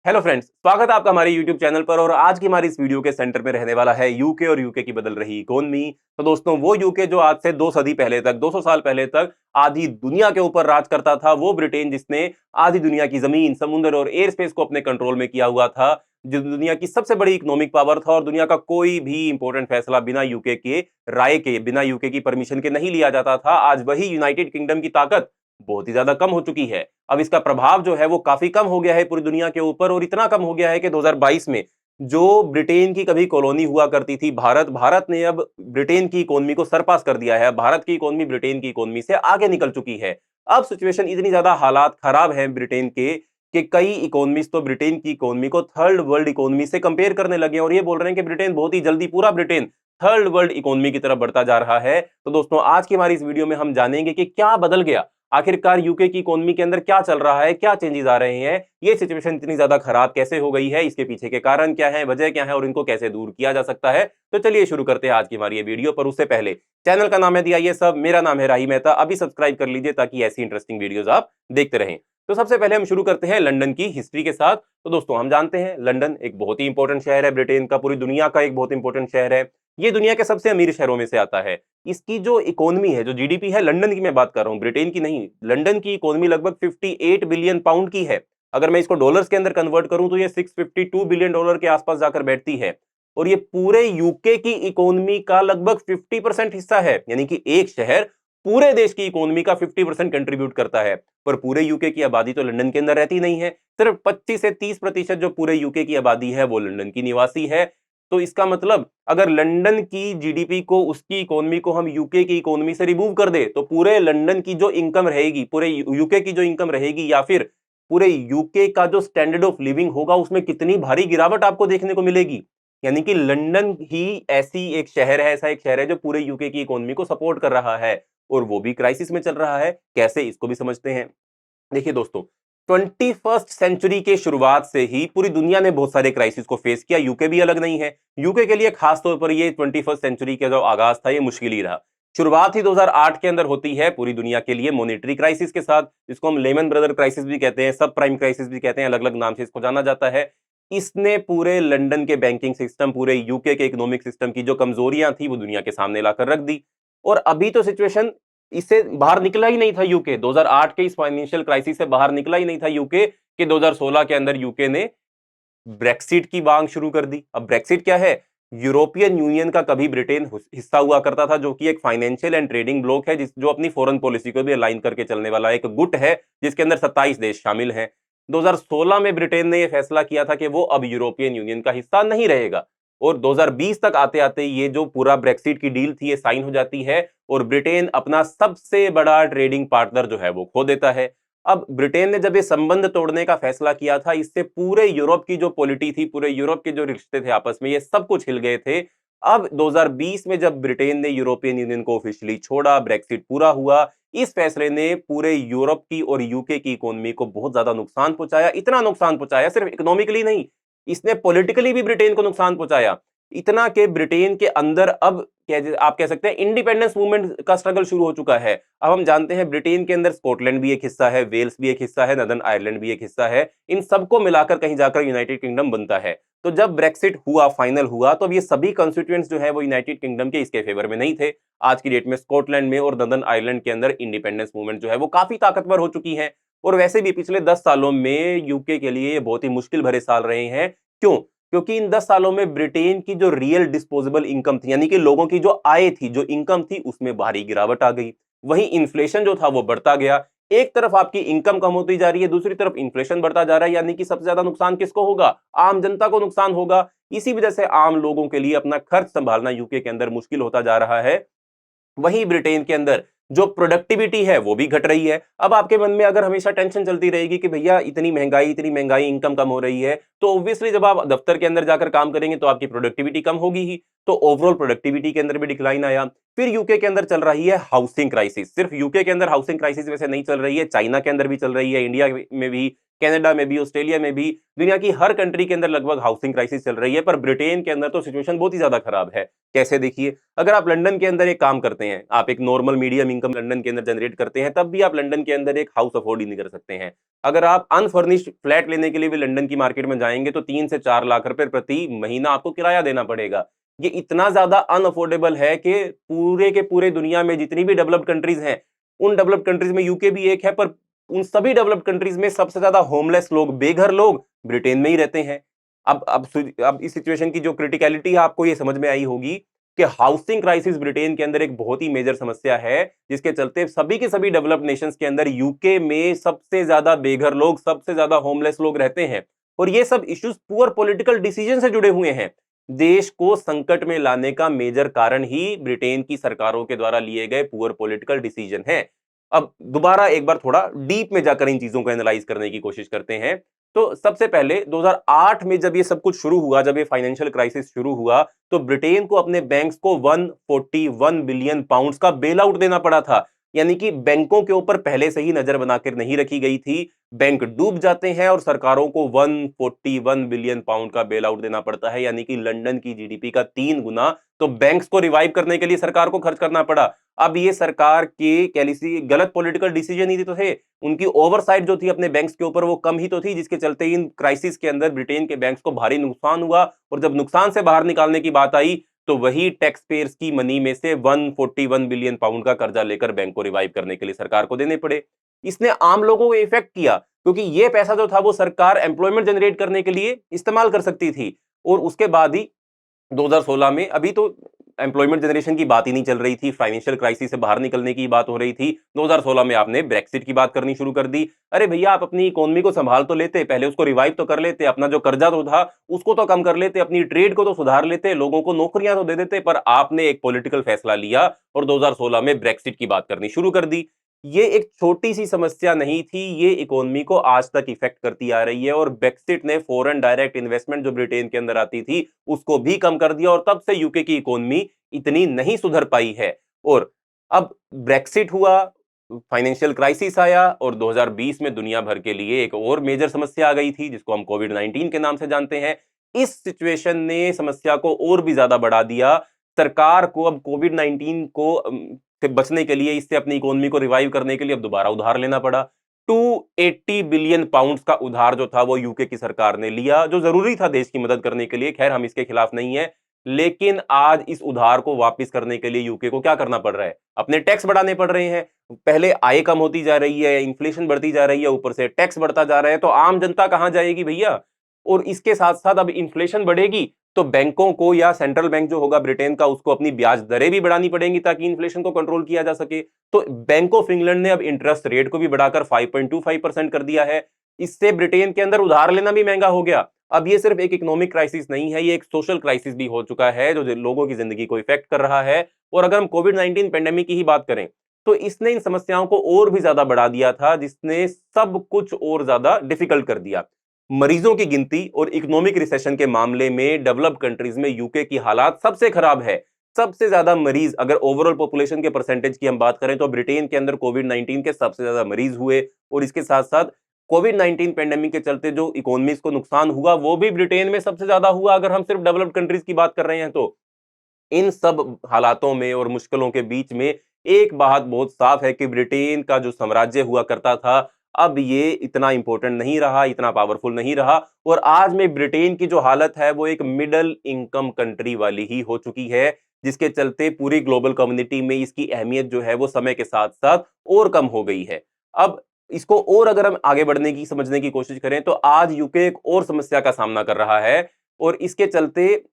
Hello friends, स्वागत है आपका हमारे यूट्यूब चैनल पर। और आज की हमारी इस वीडियो के सेंटर में रहने वाला है यूके और यूके की बदल रही इकोनॉमी। तो दोस्तों, वो यूके जो आज से 2 सदी पहले तक, 200 साल पहले तक आधी दुनिया के ऊपर राज करता था, वो ब्रिटेन जिसने आधी दुनिया की जमीन, समुद्र और एयर स्पेस को अपने कंट्रोल में किया हुआ था, जो दुनिया की सबसे बड़ी इकोनॉमिक पावर था, और दुनिया का कोई भी इंपॉर्टेंट फैसला बिना यूके के राय के, बिना यूके की परमिशन के नहीं लिया जाता था। आज वही यूनाइटेड किंगडम की ताकत बहुत ही ज्यादा कम हो चुकी है। अब इसका प्रभाव जो है वो काफी कम हो गया है पूरी दुनिया के ऊपर, और इतना कम हो गया है कि 2022 में जो ब्रिटेन की कभी कॉलोनी हुआ करती थी भारत ने अब ब्रिटेन की इकोनॉमी को सरपास कर दिया है। भारत की इकोनॉमी ब्रिटेन की इकोनॉमी से आगे निकल चुकी है। अब सिचुएशन इतनी ज्यादा हालात खराब है ब्रिटेन के कि कई इकोनॉमिस्ट तो ब्रिटेन की इकोनॉमी को थर्ड वर्ल्ड इकोनॉमी से कंपेयर करने लगे हैं, और ये बोल रहे हैं कि ब्रिटेन बहुत ही जल्दी, पूरा ब्रिटेन थर्ड वर्ल्ड इकोनॉमी की तरफ बढ़ता जा रहा है। तो दोस्तों, आज की हमारी इस वीडियो में हम जानेंगे कि क्या बदल गया, आखिरकार यूके की इकोनॉमी के अंदर क्या चल रहा है, क्या चेंजेस आ रहे हैं, ये सिचुएशन इतनी ज्यादा खराब कैसे हो गई है, इसके पीछे के कारण क्या है, वजह क्या है, और इनको कैसे दूर किया जा सकता है। तो चलिए शुरू करते हैं आज की हमारी ये वीडियो। पर उससे पहले, चैनल का नाम है दिया ये सब, मेरा नाम है राही मेहता, अभी सब्सक्राइब कर लीजिए ताकि ऐसी इंटरेस्टिंग वीडियोस आप देखते रहें। तो सबसे पहले हम शुरू करते हैं लंदन की हिस्ट्री के साथ। तो दोस्तों, हम जानते हैं लंदन एक बहुत ही इंपॉर्टेंट शहर है ब्रिटेन का, पूरी दुनिया का एक बहुत इंपॉर्टेंट शहर है। ये दुनिया के सबसे अमीर शहरों में से आता है। इसकी जो इकोनॉमी है, जो जीडीपी है, लंदन की मैं बात कर रहा हूं, ब्रिटेन की नहीं, लंदन की इकोनॉमी लगभग 58 बिलियन पाउंड की है। अगर मैं इसको डॉलर्स के अंदर कन्वर्ट करूं तो ये 652 बिलियन डॉलर के आसपास जाकर बैठती है। और ये पूरे यूके की इकोनॉमी का लगभग 50% हिस्सा है, यानी कि एक शहर पूरे देश की इकोनॉमी का 50% कंट्रीब्यूट करता है। पर पूरे यूके की आबादी तो लंदन के अंदर रहती नहीं है। सिर्फ 25 से 30% जो पूरे यूके की आबादी है वो लंदन की निवासी है। तो इसका मतलब, अगर लंदन की जीडीपी को, उसकी इकोनॉमी को हम यूके की इकोनॉमी से रिमूव कर दे, तो पूरे लंदन की जो इनकम रहेगी, पूरे यूके की जो इनकम रहेगी, या फिर पूरे यूके का जो स्टैंडर्ड ऑफ लिविंग होगा, उसमें कितनी भारी गिरावट आपको देखने को मिलेगी। यानी कि लंदन ही ऐसी एक शहर है, ऐसा एक शहर है जो पूरे यूके की इकोनॉमी को सपोर्ट कर रहा है, और वो भी क्राइसिस में चल रहा है। कैसे, इसको भी समझते हैं। देखिए दोस्तों, 21st सेंचुरी के शुरुआत से ही पूरी दुनिया ने बहुत सारे क्राइसिस को फेस किया, यूके भी अलग नहीं है। यूके के लिए खास तौर पर ये 21st सेंचुरी का जो आगाज था, ये मुश्किल ही रहा। शुरुआत ही 2008 के अंदर होती है पूरी दुनिया के लिए मॉनेटरी क्राइसिस के साथ, जिसको हम लेमन ब्रदर क्राइसिस भी कहते हैं, सब प्राइम क्राइसिस भी कहते हैं, अलग अलग नाम से इसको जाना जाता है। इसने पूरे लंदन के बैंकिंग सिस्टम, पूरे यूके के इकोनॉमिक सिस्टम की जो कमजोरियां थी, वो दुनिया के सामने लाकर रख दी। और अभी तो सिचुएशन, इससे बाहर निकला ही नहीं था यूके, 2008 के इस फाइनेंशियल क्राइसिस से बाहर निकला ही नहीं था यूके, कि 2016 के अंदर यूके ने ब्रेक्सिट की मांग शुरू कर दी। अब ब्रेक्सिट क्या है? यूरोपियन यूनियन का कभी ब्रिटेन हिस्सा हुआ करता था, जो कि एक फाइनेंशियल एंड ट्रेडिंग ब्लॉक है, जो अपनी फॉरेन पॉलिसी को भी अलाइन करके चलने वाला एक गुट है, जिसके अंदर 27 देश शामिल हैं। 2016 में ब्रिटेन ने यह फैसला किया था कि वो अब यूरोपियन यूनियन का हिस्सा नहीं रहेगा, और 2020 तक आते आते ये जो पूरा ब्रेक्सिट की डील थी, ये साइन हो जाती है, और ब्रिटेन अपना सबसे बड़ा ट्रेडिंग पार्टनर जो है वो खो देता है। अब ब्रिटेन ने जब ये संबंध तोड़ने का फैसला किया था, इससे पूरे यूरोप की जो पॉलिटी थी, पूरे यूरोप के जो रिश्ते थे आपस में, ये सब कुछ हिल गए थे। अब 2020 में जब ब्रिटेन ने यूरोपियन यूनियन को ऑफिशियली छोड़ा, ब्रेक्सिट पूरा हुआ, इस फैसले ने पूरे यूरोप की और यूके की इकोनॉमी को बहुत ज्यादा नुकसान पहुंचाया। इतना नुकसान पहुंचाया, सिर्फ इकोनॉमिकली नहीं, इसने पॉलिटिकली भी ब्रिटेन को नुकसान पहुंचाया। इतना कि ब्रिटेन के अंदर अब आप कह सकते हैं इंडिपेंडेंस मूवमेंट का स्ट्रगल शुरू हो चुका है। अब हम जानते हैं ब्रिटेन के अंदर स्कॉटलैंड भी एक हिस्सा है, वेल्स भी एक हिस्सा है, नॉर्दर्न आयरलैंड भी एक हिस्सा है। इन सबको मिलाकर कहीं जाकर यूनाइटेड किंगडम बनता है। तो जब ब्रेक्सिट हुआ, फाइनल हुआ, तो अब ये सभी कॉन्स्टिट्यूएंट्स जो है वो यूनाइटेड किंगडम के इसके फेवर में नहीं थे। आज की डेट में स्कॉटलैंड में और नॉर्दर्न आयरलैंड के अंदर इंडिपेंडेंस मूवमेंट जो है वो काफी ताकतवर हो चुकी है। और वैसे भी पिछले 10 सालों में यूके के लिए ये बहुत ही मुश्किल भरे साल रहे हैं। क्यों? क्योंकि इन 10 सालों में ब्रिटेन की जो रियल डिस्पोजेबल इनकम थी, यानी कि लोगों की जो आय थी, जो इनकम थी, उसमें भारी गिरावट आ गई। वहीं इन्फ्लेशन जो था वो बढ़ता गया। एक तरफ आपकी इनकम कम होती जा रही है, दूसरी तरफ इन्फ्लेशन बढ़ता जा रहा है, यानी कि सबसे ज्यादा नुकसान किसको होगा? आम जनता को नुकसान होगा। इसी वजह से आम लोगों के लिए अपना खर्च संभालना यूके के अंदर मुश्किल होता जा रहा है। वहीं ब्रिटेन के अंदर जो प्रोडक्टिविटी है वो भी घट रही है। अब आपके मन में अगर हमेशा टेंशन चलती रहेगी कि भैया इतनी महंगाई, इनकम कम हो रही है, तो ऑब्वियसली जब आप दफ्तर के अंदर जाकर काम करेंगे तो आपकी प्रोडक्टिविटी कम होगी ही। तो ओवरऑल प्रोडक्टिविटी के अंदर भी डिक्लाइन आया। फिर यूके के अंदर चल रही है हाउसिंग क्राइसिस। सिर्फ यूके के अंदर हाउसिंग क्राइसिस वैसे नहीं चल रही है, चाइना के अंदर भी चल रही है, इंडिया में भी कनाडा में भी, ऑस्ट्रेलिया में भी, दुनिया की हर कंट्री के अंदर लगभग हाउसिंग क्राइसिस चल रही है, पर ब्रिटेन के अंदर तो सिचुएशन बहुत ही ज्यादा खराब है। कैसे? देखिए, अगर आप लंदन के अंदर एक काम करते हैं, आप एक नॉर्मल मीडियम इनकम लंदन के अंदर जनरेट करते हैं, तब भी आप लंदन के अंदर एक हाउस अफोर्ड ही नहीं कर सकते हैं। अगर आप अनफर्निश्ड फ्लैट लेने के लिए भी लंदन की मार्केट में जाएंगे तो 3 से 4 लाख रुपए प्रति महीना आपको किराया देना पड़ेगा। ये इतना ज्यादा अनअफोर्डेबल है कि पूरे के पूरे दुनिया में जितनी भी डेवलप्ड कंट्रीज हैं, उन डेवलप्ड कंट्रीज में यूके भी एक है, पर उन सभी डेवलप्ड कंट्रीज में सबसे ज्यादा होमलेस लोग, बेघर लोग ब्रिटेन में ही रहते हैं। अब इस सिचुएशन की जो क्रिटिकलिटी है आपको ये समझ में आई होगी कि हाउसिंग क्राइसिस ब्रिटेन के अंदर एक बहुत ही मेजर समस्या है, जिसके चलते सभी के सभी डेवलप्ड नेशंस के अंदर यूके में सबसे ज्यादा बेघर लोग, सबसे ज्यादा होमलेस लोग रहते हैं। और ये सब इश्यूज पुअर पॉलिटिकल डिसीजन से जुड़े हुए हैं। देश को संकट में लाने का मेजर कारण ही ब्रिटेन की सरकारों के द्वारा लिए गए पुअर पॉलिटिकल डिसीजन है। अब दोबारा एक बार थोड़ा डीप में जाकर इन चीजों को एनालाइज करने की कोशिश करते हैं। तो सबसे पहले 2008 में जब ये सब कुछ शुरू हुआ, जब ये फाइनेंशियल क्राइसिस शुरू हुआ, तो ब्रिटेन को अपने बैंक्स को 141 बिलियन पाउंड्स का बेल आउट देना पड़ा था। यानी कि बैंकों के ऊपर पहले से ही नजर बनाकर नहीं रखी गई थी। बैंक डूब जाते हैं और सरकारों को 141 बिलियन पाउंड का बेल आउट देना पड़ता है, यानी कि लंदन की जीडीपी का 3 गुना तो बैंक्स को रिवाइव करने के लिए सरकार को खर्च करना पड़ा। अब ये सरकार के कह लीजिए गलत पॉलिटिकल डिसीजन ही तो थे, उनकी ओवरसाइट जो थी अपने बैंक्स के ऊपर वो कम ही तो थी, जिसके चलते इन क्राइसिस के अंदर ब्रिटेन के बैंक्स को भारी नुकसान हुआ। और जब नुकसान से बाहर निकालने की बात आई तो वही टैक्स पेयर्स की मनी में से 141 बिलियन पाउंड का कर्जा लेकर बैंक को रिवाइव करने के लिए सरकार को देने पड़े। इसने आम लोगों को इफेक्ट किया, क्योंकि ये पैसा जो था वो सरकार एम्प्लॉयमेंट जनरेट करने के लिए इस्तेमाल कर सकती थी। और उसके बाद ही 2016 में, अभी तो एम्प्लॉयमेंट जनरेशन की बात ही नहीं चल रही थी, फाइनेंशियल क्राइसिस से बाहर निकलने की बात हो रही थी। 2016 में आपने ब्रेक्सिट की बात करनी शुरू कर दी। अरे भैया, आप अपनी इकोनॉमी को संभाल तो लेते, पहले उसको रिवाइव तो कर लेते, अपना जो कर्जा तो था उसको तो कम कर लेते, अपनी ट्रेड को तो सुधार लेते, लोगों को नौकरियां तो दे देते, पर आपने एक पॉलिटिकल फैसला लिया और 2016 में ब्रेक्सिट की बात करनी शुरू कर दी। ये एक छोटी सी समस्या नहीं थी, ये इकोनॉमी को आज तक इफेक्ट करती आ रही है। और ब्रेक्सिट ने फॉरेन डायरेक्ट इन्वेस्टमेंट जो ब्रिटेन के अंदर आती थी उसको भी कम कर दिया, और तब से यूके की इकोनॉमी इतनी नहीं सुधर पाई है। और अब ब्रेक्सिट हुआ, फाइनेंशियल क्राइसिस आया, और 2020 में दुनिया भर के लिए एक और मेजर समस्या आ गई थी, जिसको हम कोविड-19 के नाम से जानते हैं। इस सिचुएशन ने समस्या को और भी ज्यादा बढ़ा दिया। सरकार को अब कोविड-19 को से बचने के लिए, इससे अपनी इकोनॉमी को रिवाइव करने के लिए अब दोबारा उधार लेना पड़ा। 280 बिलियन पाउंड्स का उधार जो था वो यूके की सरकार ने लिया, जो जरूरी था देश की मदद करने के लिए। खैर, हम इसके खिलाफ नहीं है, लेकिन आज इस उधार को वापस करने के लिए यूके को क्या करना पड़ रहा है? अपने टैक्स बढ़ाने पड़ रहे हैं। पहले आय कम होती जा रही है, इन्फ्लेशन बढ़ती जा रही है, ऊपर से टैक्स बढ़ता जा रहा है, तो आम जनता कहां जाएगी भैया? और इसके साथ साथ अब इन्फ्लेशन बढ़ेगी तो बैंकों को, या सेंट्रल बैंक जो होगा ब्रिटेन का, उसको अपनी ब्याज दरें भी बढ़ानी पड़ेंगी ताकि इन्फ्लेशन को कंट्रोल किया जा सके। तो बैंक ऑफ इंग्लैंड ने अब इंटरेस्ट रेट को भी बढ़ाकर 5.25% कर दिया है। इससे ब्रिटेन के अंदर उधार लेना भी महंगा हो गया। अब ये सिर्फ एक इकोनॉमिक क्राइसिस नहीं है, ये एक सोशल क्राइसिस भी हो चुका है, जो लोगों की जिंदगी को इफेक्ट कर रहा है। और अगर हम कोविड-19 पेंडेमिक की ही बात करें तो इसने इन समस्याओं को और भी ज्यादा बढ़ा दिया था, जिसने सब कुछ और ज्यादा डिफिकल्ट कर दिया। मरीजों की गिनती और इकोनॉमिक रिसेशन के मामले में डेवलप्ड कंट्रीज में यूके की हालात सबसे खराब है। सबसे ज्यादा मरीज, अगर ओवरऑल पॉपुलेशन के परसेंटेज की हम बात करें तो ब्रिटेन के अंदर कोविड-19 के सबसे ज्यादा मरीज हुए। और इसके साथ साथ कोविड-19 पेंडेमिक के चलते जो इकोनॉमीज को नुकसान हुआ वो भी ब्रिटेन में सबसे ज्यादा हुआ, अगर हम सिर्फ डेवलप्ड कंट्रीज की बात कर रहे हैं तो। इन सब हालातों में और मुश्किलों के बीच में एक बात बहुत साफ है कि ब्रिटेन का जो साम्राज्य हुआ करता था, अब ये इतना इंपॉर्टेंट नहीं रहा, इतना पावरफुल नहीं रहा। और आज में ब्रिटेन की जो हालत है वो एक मिडिल इनकम कंट्री वाली ही हो चुकी है, जिसके चलते पूरी ग्लोबल कम्युनिटी में इसकी अहमियत जो है वो समय के साथ साथ और कम हो गई है। अब इसको और अगर हम आगे बढ़ने की, समझने की कोशिश करें तो आज यूके एक और समस्या का सामना कर रहा है। और इसके चलते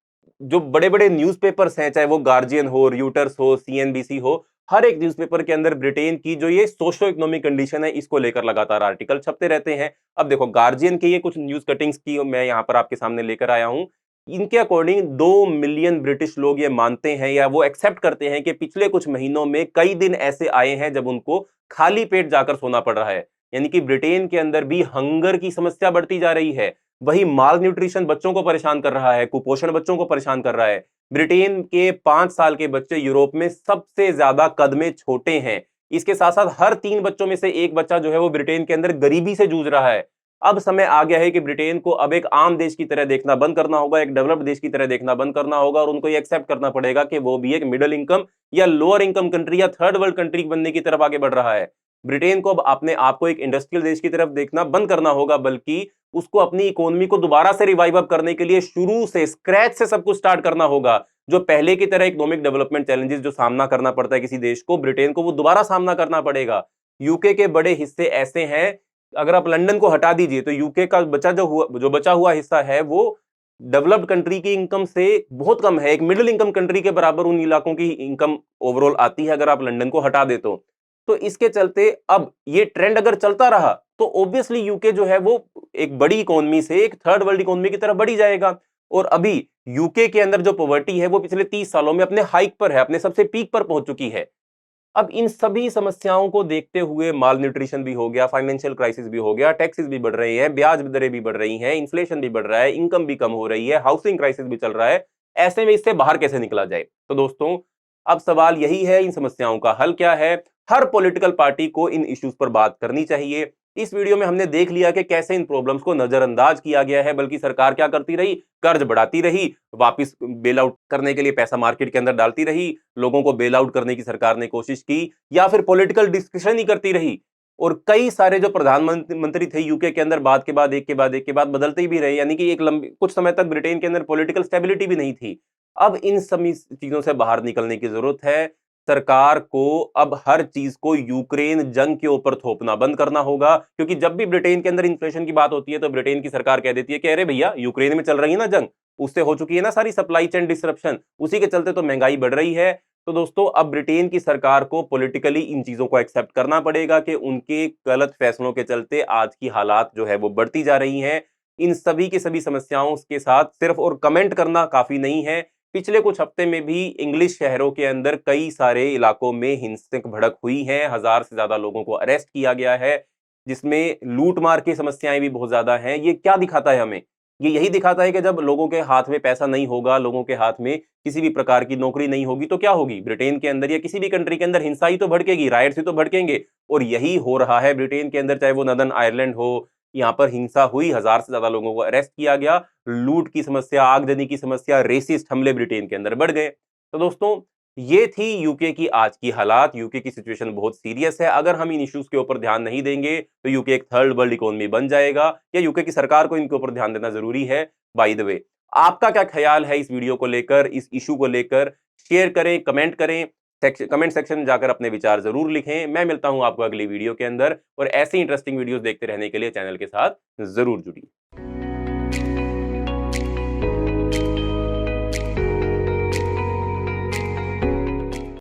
जो बड़े-बड़े न्यूज़पेपर्स हैं, चाहे वो गार्जियन हो, रॉयटर्स हो, सीएनबीसी हो, हर एक न्यूज़पेपर के अंदर ब्रिटेन की जो ये सोशो इकोनॉमिक कंडीशन है, इसको लेकर लगातार आर्टिकल छपते रहते हैं। अब देखो, गार्जियन के ये कुछ न्यूज़ कटिंग्स की मैं यहाँ पर आपके सामने लेकर आया हूँ। इनके अकॉर्डिंग 2 मिलियन ब्रिटिश लोग ये मानते हैं, या वो एक्सेप्ट करते हैं कि पिछले कुछ महीनों में कई दिन ऐसे आए हैं जब उनको खाली पेट जाकर सोना पड़ रहा है। यानी कि ब्रिटेन के अंदर भी हंगर की समस्या बढ़ती जा रही है। वही माल न्यूट्रिशन बच्चों को परेशान कर रहा है, कुपोषण बच्चों को परेशान कर रहा है। ब्रिटेन के 5 साल के बच्चे यूरोप में सबसे ज्यादा कद में छोटे हैं। इसके साथ साथ हर 3 बच्चों में से एक बच्चा जो है वो ब्रिटेन के अंदर गरीबी से जूझ रहा है। अब समय आ गया है कि ब्रिटेन को अब एक आम देश की तरह देखना बंद करना होगा, एक डेवलप्ड देश की तरह देखना बंद करना होगा और उनको ये एक्सेप्ट करना पड़ेगा कि वो भी एक मिडिल इनकम या लोअर इनकम कंट्री या थर्ड वर्ल्ड कंट्री बनने की तरफ आगे बढ़ रहा है। ब्रिटेन को अब अपने आप को एक इंडस्ट्रियल देश की तरफ देखना बंद करना होगा, बल्कि उसको अपनी इकोनॉमी को दोबारा से रिवाइव अप करने के लिए शुरू से स्क्रैच से सब कुछ स्टार्ट करना होगा। जो पहले की तरह इकोनॉमिक डेवलपमेंट चैलेंजेस जो सामना करना पड़ता है किसी देश को, ब्रिटेन को वो दोबारा सामना करना पड़ेगा। यूके के बड़े हिस्से ऐसे हैं, अगर आप लंदन को हटा दीजिए तो यूके का जो बचा हुआ हिस्सा है वो डेवलप्ड कंट्री की इनकम से बहुत कम है। एक मिडिल इनकम कंट्री के बराबर उन इलाकों की इनकम ओवरऑल आती है अगर आप लंदन को हटा दे तो इसके चलते अब ये ट्रेंड अगर चलता रहा तो ऑब्वियसली यूके जो है वो एक बड़ी इकोनॉमी से एक थर्ड वर्ल्ड इकोनॉमी की तरफ बढ़ी जाएगा। और अभी यूके के अंदर जो पॉवर्टी है वो पिछले 30 सालों में अपने हाइक पर है, अपने सबसे पीक पर पहुंच चुकी है। अब इन सभी समस्याओं को देखते हुए माल न्यूट्रिशन भी हो गया, फाइनेंशियल क्राइसिस भी हो गया, टैक्सेस भी बढ़ रहे हैं, ब्याज दरें भी बढ़ रही हैं, इन्फ्लेशन भी बढ़ रहा है, इनकम भी कम हो रही है, हाउसिंग क्राइसिस भी चल रहा है। ऐसे में इससे बाहर कैसे निकला जाए? तो दोस्तों, अब सवाल यही है, इन समस्याओं का हल क्या है? हर पॉलिटिकल पार्टी को इन इश्यूज पर बात करनी चाहिए। इस वीडियो में हमने देख लिया कि कैसे इन प्रॉब्लम्स को नजरअंदाज किया गया है, बल्कि सरकार क्या करती रही? कर्ज बढ़ाती रही, वापिस बेल आउट करने के लिए पैसा मार्केट के अंदर डालती रही, लोगों को बेल आउट करने की सरकार ने कोशिश की, या फिर पॉलिटिकल डिस्कशन ही करती रही। और कई सारे जो प्रधानमंत्री थे यूके के अंदर बाद के बाद एक के बाद एक के बाद बदलते ही भी रहे, यानी कि एक लंबी कुछ समय तक ब्रिटेन के अंदर पॉलिटिकल स्टेबिलिटी भी नहीं थी। अब इन सभी चीजों से बाहर निकलने की जरूरत है। सरकार को अब हर चीज को यूक्रेन जंग के ऊपर थोपना बंद करना होगा, क्योंकि जब भी ब्रिटेन के अंदर इन्फ्लेशन की बात होती है तो ब्रिटेन की सरकार कह देती है कि अरे भैया, यूक्रेन में चल रही है ना जंग, उससे हो चुकी है ना सारी सप्लाई चेन डिसरप्शन, उसी के चलते तो महंगाई बढ़ रही है। तो दोस्तों, अब ब्रिटेन की सरकार को पॉलिटिकली इन चीजों को एक्सेप्ट करना पड़ेगा कि उनके गलत फैसलों के चलते आज की हालात जो है वो बढ़ती जा रही हैं। इन सभी की सभी समस्याओं के साथ सिर्फ और कमेंट करना काफी नहीं है। पिछले कुछ हफ्ते में भी इंग्लिश शहरों के अंदर कई सारे इलाकों में हिंसक भड़क हुई है, 1000 से ज्यादा लोगों को अरेस्ट किया गया है, जिसमें लूट-मार की समस्याएं भी बहुत ज्यादा हैं। ये क्या दिखाता है हमें? ये यही दिखाता है कि जब लोगों के हाथ में पैसा नहीं होगा, लोगों के हाथ में किसी भी प्रकार की नौकरी नहीं होगी, तो क्या होगी? ब्रिटेन के अंदर या किसी भी कंट्री के अंदर हिंसा ही तो भड़केगी, रायट्स ही तो भड़केंगे। और यही हो रहा है ब्रिटेन के अंदर, चाहे वो नॉर्दर्न आयरलैंड हो, यहाँ पर हिंसा हुई, 1000 से ज्यादा लोगों को अरेस्ट किया गया, लूट की समस्या, आगजनी की समस्या, रेसिस्ट हमले ब्रिटेन के अंदर बढ़ गए। तो दोस्तों, ये थी यूके की आज की हालात। यूके की सिचुएशन बहुत सीरियस है। अगर हम इन इश्यूज के ऊपर ध्यान नहीं देंगे तो यूके एक थर्ड वर्ल्ड इकोनॉमी बन जाएगा, या यूके की सरकार को इनके ऊपर ध्यान देना जरूरी है। बाय द वे, आपका क्या ख्याल है इस वीडियो को लेकर, इस इशू को लेकर? शेयर करें, कमेंट करें, कमेंट सेक्शन में जाकर अपने विचार जरूर लिखें। मैं मिलता हूं आपको अगली वीडियो के अंदर, और ऐसे इंटरेस्टिंग वीडियोस देखते रहने के लिए चैनल के साथ जरूर जुड़िए।